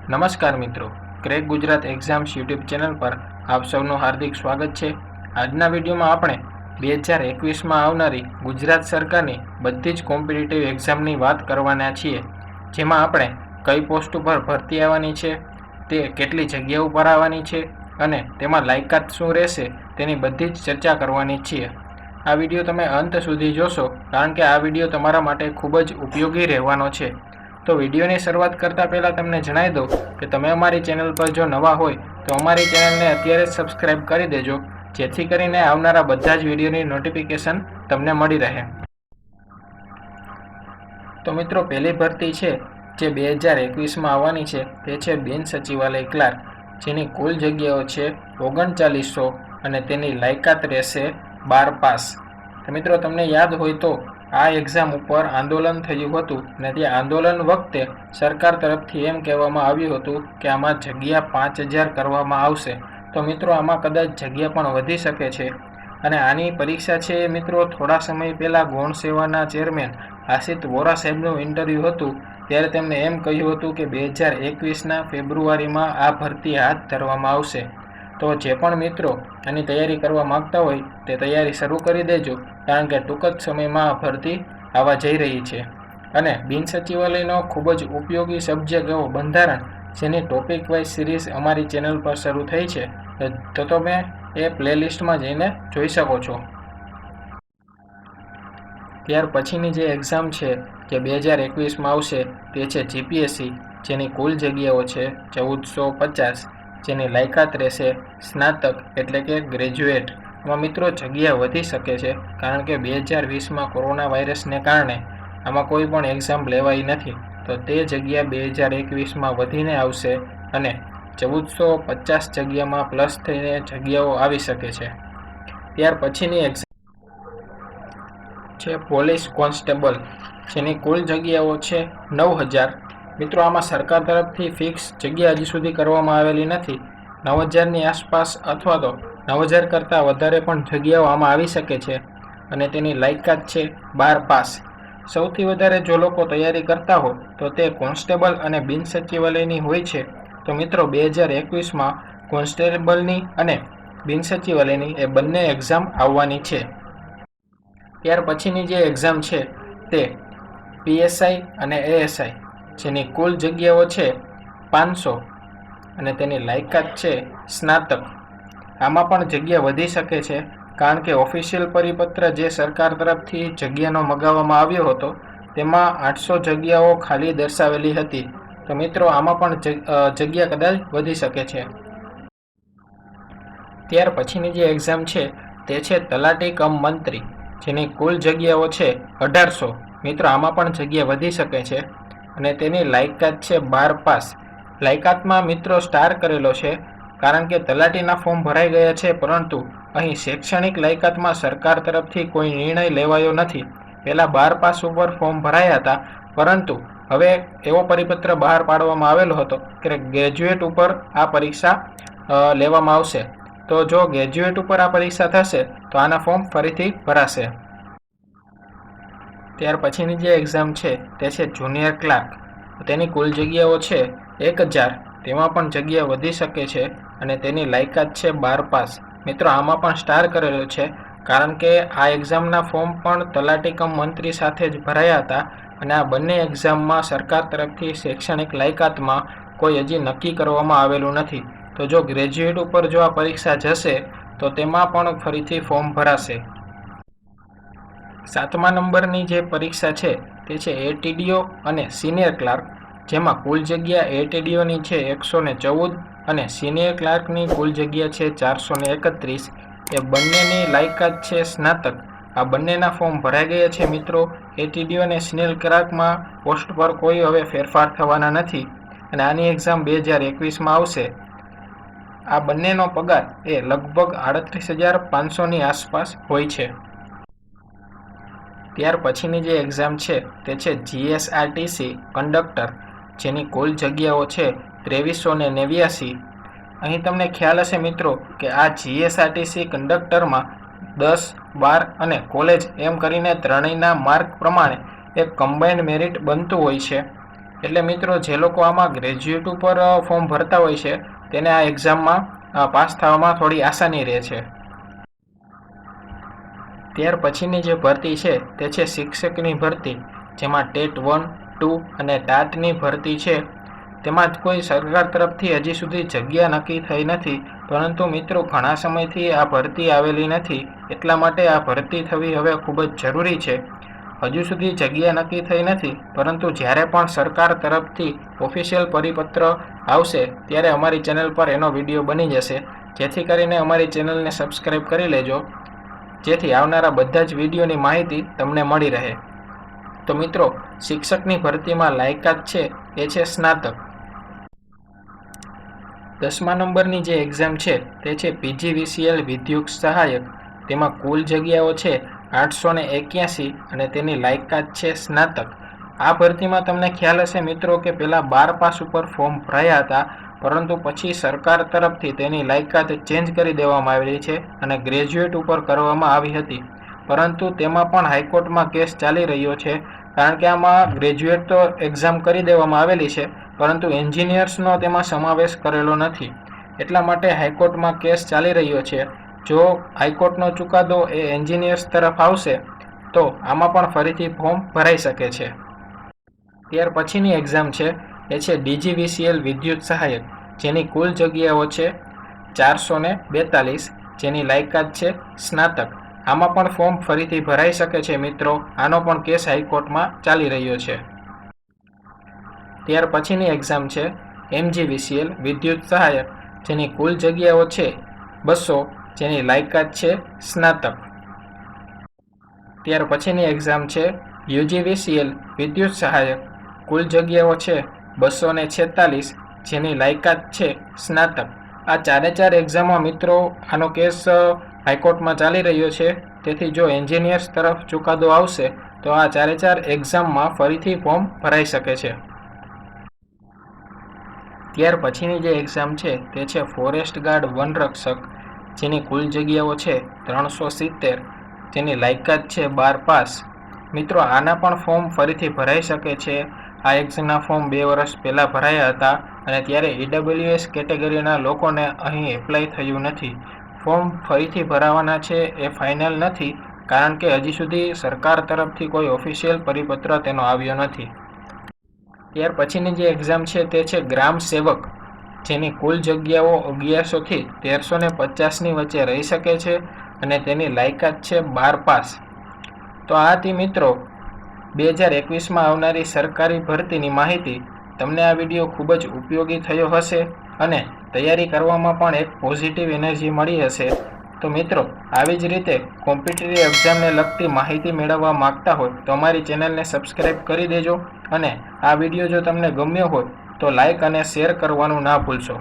નમસ્કાર મિત્રો, crack Gujarat exams YouTube channel પર આપ સૌનું હાર્દિક સ્વાગત છે। આજના વિડીયોમાં આપણે 2021માં આવનારી ગુજરાત સરકારની બધી જ કોમ્પિટિટિવ એક્ઝામની વાત કરવાના છીએ, જેમાં આપણે કઈ પોસ્ટ ઉપર ભરતી આવવાની છે, તે કેટલી જગ્યા ઉપર આવવાની છે અને તેમાં લાયકાત શું રહેશે તેની બધી જ ચર્ચા કરવાની છીએ। આ વિડીયો તમે અંત સુધી જોશો, કારણ કે આ વિડીયો તમારા માટે ખૂબ જ ઉપયોગી રહેવાનો છે। તો વિડીયોની શરૂઆત કરતાં પહેલાં તમને જણાવી દઉં કે તમે અમારી ચેનલ પર જો નવા હોય તો અમારી ચેનલને અત્યારે જ સબસ્ક્રાઈબ કરી દેજો, જેથી કરીને આવનારા બધા જ વિડીયોની નોટિફિકેશન તમને મળી રહે। તો મિત્રો, પહેલી ભરતી છે જે 2021માં આવવાની છે તે છે બિન સચિવાલય ક્લાર્ક, જેની કુલ જગ્યાઓ છે 3900 અને તેની લાયકાત રહેશે 12 પાસ। તો મિત્રો, તમને યાદ હોય તો આ એક્ઝામ ઉપર આંદોલન થયું હતું અને તે આંદોલન વખતે સરકાર તરફથી એમ કહેવામાં આવ્યું હતું કે આમાં જગ્યા 5000 કરવામાં આવશે। તો મિત્રો, આમાં કદાચ જગ્યા પણ વધી શકે છે અને આની પરીક્ષા છે મિત્રો, થોડા સમય પહેલાં ગૌણ સેવાના ચેરમેન આશિત વોરા સાહેબનું ઇન્ટરવ્યૂ હતું, ત્યારે તેમણે એમ કહ્યું હતું કે 2021ના ફેબ્રુઆરીમાં આ ભરતી હાથ ધરવામાં આવશે। તો જે પણ મિત્રો આની તૈયારી કરવા માગતા હોય તે તૈયારી શરૂ કરી દેજો, કારણ કે ટૂંક જ સમયમાં આ ભરતી આવવા જઈ રહી છે। અને બિન સચિવાલયનો ખૂબ જ ઉપયોગી સબ્જેક્ટ એવો બંધારણ, જેની ટોપિક વાઇઝ સિરીઝ અમારી ચેનલ પર શરૂ થઈ છે, તો તમે એ પ્લેલિસ્ટમાં જઈને જોઈ શકો છો। ત્યાર પછીની જે એક્ઝામ છે જે 2021માં આવશે તે છે જીપીએસસી, જેની કુલ જગ્યાઓ છે 1450, જેની લાયકાત રહેશે સ્નાતક એટલે કે ગ્રેજ્યુએટ। આમાં મિત્રો જગ્યા વધી શકે છે, કારણ કે 2020માં કોરોના વાયરસને કારણે આમાં કોઈ પણ એક્ઝામ લેવાઈ નથી, તો તે જગ્યા 2021માં વધીને આવશે અને 1450 જગ્યામાં પ્લસ થઈને જગ્યાઓ આવી શકે છે। ત્યાર પછીની એક્ઝામ છે પોલીસ કોન્સ્ટેબલ, જેની કુલ જગ્યાઓ છે 9000। મિત્રો, આમાં સરકાર તરફથી ફિક્સ જગ્યા હજી સુધી કરવામાં આવેલી નથી। 9000ની આસપાસ અથવા તો 9000 કરતાં વધારે પણ જગ્યાઓ આમાં આવી શકે છે અને તેની લાયકાત છે 12 પાસ। સૌથી વધારે જો લોકો તૈયારી કરતા હોય તો તે કોન્સ્ટેબલ અને બિન સચિવાલયની હોય છે। તો મિત્રો, 2021માં કોન્સ્ટેબલની અને બિન સચિવાલયની એ બંને એક્ઝામ આવવાની છે। ત્યાર પછીની જે એક્ઝામ છે તે પીએસઆઈ અને એએસઆઈ, જેની કુલ જગ્યાઓ છે 500 અને તેની લાયકાત છે સ્નાતક। આમાં પણ જગ્યા વધી શકે છે, કારણ કે ઓફિશિયલ પરિપત્ર જે સરકાર તરફથી જગ્યાનો મગાવવામાં આવ્યો હતો તેમાં 800 જગ્યાઓ ખાલી દર્શાવેલી હતી। તો મિત્રો, આમાં પણ જગ્યા કદાચ વધી શકે છે। ત્યાર પછીની જે એક્ઝામ છે તે છે તલાટી કમ મંત્રી, જેની કુલ જગ્યાઓ છે 1800। મિત્રો, આમાં પણ જગ્યા વધી શકે છે અને તેની લાયકાત છે 12 પાસ। લાયકાતમાં મિત્રો સ્ટાર કરેલો છે, કારણ કે તલાટીના ફોર્મ ભરાઈ ગયા છે, પરંતુ અહીં શૈક્ષણિક લાયકાતમાં સરકાર તરફથી કોઈ નિર્ણય લેવાયો નથી। પહેલાં 12 પાસ ઉપર ફોર્મ ભરાયા હતા, પરંતુ હવે એવો પરિપત્ર બહાર પાડવામાં આવેલો હતો કે ગ્રેજ્યુએટ ઉપર આ પરીક્ષા લેવામાં આવશે। તો જો ગ્રેજ્યુએટ ઉપર આ પરીક્ષા થશે તો આના ફોર્મ ફરીથી ભરાશે। ત્યાર પછીની જે એક્ઝામ છે તે છે જુનિયર ક્લાર્ક, તેની કુલ જગ્યાઓ છે 1000। તેમાં પણ જગ્યા વધી શકે છે અને તેની લાયકાત છે 12 પાસ। મિત્રો, આમાં પણ સ્ટાર કરેલો છે, કારણ કે આ એક્ઝામના ફોર્મ પણ તલાટી કમ મંત્રી સાથે જ ભરાયા હતા અને આ બંને એક્ઝામમાં સરકાર તરફથી શૈક્ષણિક લાયકાતમાં કોઈ હજી નક્કી કરવામાં આવેલું નથી। તો જો ગ્રેજ્યુએટ ઉપર જો આ પરીક્ષા જશે તો તેમાં પણ ફરીથી ફોર્મ ભરાશે। 7મા નંબરની જે પરીક્ષા છે તે છે એટીડીઓ અને સિનિયર ક્લાર્ક, જેમાં કુલ જગ્યા એટીડીઓની છે 114 અને સિનિયર ક્લાર્કની કુલ જગ્યા છે 431। એ બંનેની લાયકાત છે સ્નાતક। આ બંનેના ફોર્મ ભરાઈ ગયા છે મિત્રો। એટીડીઓ અને સિનિયર ક્લાર્કમાં પોસ્ટ પર કોઈ હવે ફેરફાર થવાના નથી અને આની એક્ઝામ 2021માં આવશે। આ બંનેનો પગાર એ લગભગ 38500ની આસપાસ હોય છે। ત્યાર પછીની જે એક્ઝામ છે તે છે જીએસઆરટીસી કંડક્ટર, જેની કુલ જગ્યાઓ છે 2389। અહીં તમને ખ્યાલ હશે મિત્રો કે આ જીએસઆરટીસી કંડક્ટરમાં 10, 12 અને કોલેજ એમ કરીને ત્રણેયના માર્ક પ્રમાણે એક કમ્બાઇન્ડ મેરિટ બનતું હોય છે. એટલે મિત્રો જે લોકો આમાં ગ્રેજ્યુએટ ઉપર ફોર્મ ભરતા હોય છે તેને આ એક્ઝામમાં પાસ થવામાં થોડી આસાની રહે છે. ત્યાર પછીની જે ભરતી છે તે છે શિક્ષકની ભરતી, જેમાં ટેટ 1, 2 અને ટાટની ભરતી છે. તેમાં કોઈ સરકાર તરફથી હજી સુધી જગ્યા નક્કી થઈ નથી, પરંતુ મિત્રો ઘણા સમયથી આ ભરતી આવેલી નથી, એટલા માટે આ ભરતી થવી હવે ખૂબ જ જરૂરી છે. હજુ સુધી જગ્યા નક્કી થઈ નથી, પરંતુ જ્યારે પણ સરકાર તરફથી ઓફિશિયલ પરિપત્ર આવશે ત્યારે અમારી ચેનલ પર એનો વિડીયો બની જશે, જેથી કરીને અમારી ચેનલને સબસ્ક્રાઈબ કરી લેજો, જેથી આવનારા બધા જ વિડીયોની માહિતી તમને મળી રહે. તો મિત્રો, શિક્ષકની ભરતીમાં લાયકાત છે એ છે સ્નાતક. 10મા નંબરની જે એક્ઝામ છે તે છે PGVCL વિદ્યુત સહાયક. તેમાં કુલ જગ્યાઓ છે 881 અને તેની લાયકાત છે સ્નાતક. આ ભરતીમાં તમને ખ્યાલ હશે મિત્રો કે પહેલાં 12 પાસ ઉપર ફોર્મ ભરાયા હતા, પરંતુ પછી સરકાર તરફથી તેની લાયકાત ચેન્જ કરી દેવામાં આવેલી છે અને ગ્રેજ્યુએટ ઉપર કરવામાં આવી હતી. પરંતુ તેમાં પણ હાઈકોર્ટમાં કેસ ચાલી રહ્યો છે, કારણ કે આમાં ગ્રેજ્યુએટ તો એક્ઝામ કરી દેવામાં આવેલી છે, પરંતુ એન્જિનિયર્સનો તેમાં સમાવેશ કરેલો નથી. એટલા માટે હાઈકોર્ટમાં કેસ ચાલી રહ્યો છે. જો હાઈકોર્ટનો ચુકાદો એ એન્જિનિયર્સ તરફ આવશે તો આમાં પણ ફરીથી ફોર્મ ભરાઈ શકે છે. ત્યાર પછીની એક્ઝામ છે એ છે DGVCL વિદ્યુત સહાયક, જેની કુલ જગ્યાઓ છે 442, જેની લાયકાત છે સ્નાતક. આમાં પણ ફોર્મ ફરીથી ભરાઈ શકે છે મિત્રો. આનો પણ કેસ હાઈકોર્ટમાં ચાલી રહ્યો છે. ત્યાર પછીની એક્ઝામ છે MGVCL વિદ્યુત સહાયક, જેની કુલ જગ્યાઓ છે 200, જેની લાયકાત છે સ્નાતક. ત્યાર પછીની એક્ઝામ છે UGVCL વિદ્યુત સહાયક, કુલ જગ્યાઓ છે 246, જેની લાયકાત છે સ્નાતક. આ ચારે ચાર એક્ઝામમાં મિત્રો આનો કેસ હાઈકોર્ટમાં ચાલી રહ્યો છે, તેથી જો એન્જિનિયર્સ તરફ ચુકાદો આવશે તો આ ચારે ચાર એક્ઝામમાં ફરીથી ફોર્મ ભરાઈ શકે છે. ત્યાર પછીની જે એક્ઝામ છે તે છે ફોરેસ્ટ ગાર્ડ વનરક્ષક, જેની કુલ જગ્યાઓ છે 370, જેની લાયકાત છે 12 પાસ. મિત્રો આના પણ ફોર્મ ફરીથી ભરાઈ શકે છે. આ એક્ઝામના ફોર્મ 2 વર્ષ પહેલાં ભરાયા હતા અને ત્યારે EWS કેટેગરીના લોકોને અહીં એપ્લાય થયું નથી. ફોર્મ ફરીથી ભરાવાના છે એ ફાઇનલ નથી, કારણ કે હજી સુધી સરકાર તરફથી કોઈ ઓફિશિયલ પરિપત્ર તેનો આવ્યો નથી. ત્યાર પછીની જે એક્ઝામ છે તે છે ગ્રામ સેવક, જેની કુલ જગ્યાઓ 1100 થી 1350ની વચ્ચે રહી શકે છે અને તેની લાયકાત છે 12 પાસ. તો આ હતી મિત્રો 2021માં આવનારી સરકારી ભરતીની માહિતી. તમને આ વિડીયો ખૂબ જ ઉપયોગી થયો હશે અને તૈયારી કરવામાં પણ એક પોઝિટિવ એનર્જી મળી હશે. તો મિત્રો, આવી જ રીતે કોમ્પિટિટિવ એક્ઝામને લગતી માહિતી મેળવવા માંગતા હોય તો અમારી ચેનલને સબસ્ક્રાઈબ કરી દેજો અને આ વિડીયો જો તમને ગમ્યો હોય તો લાઈક અને શેર કરવાનું ના ભૂલશો.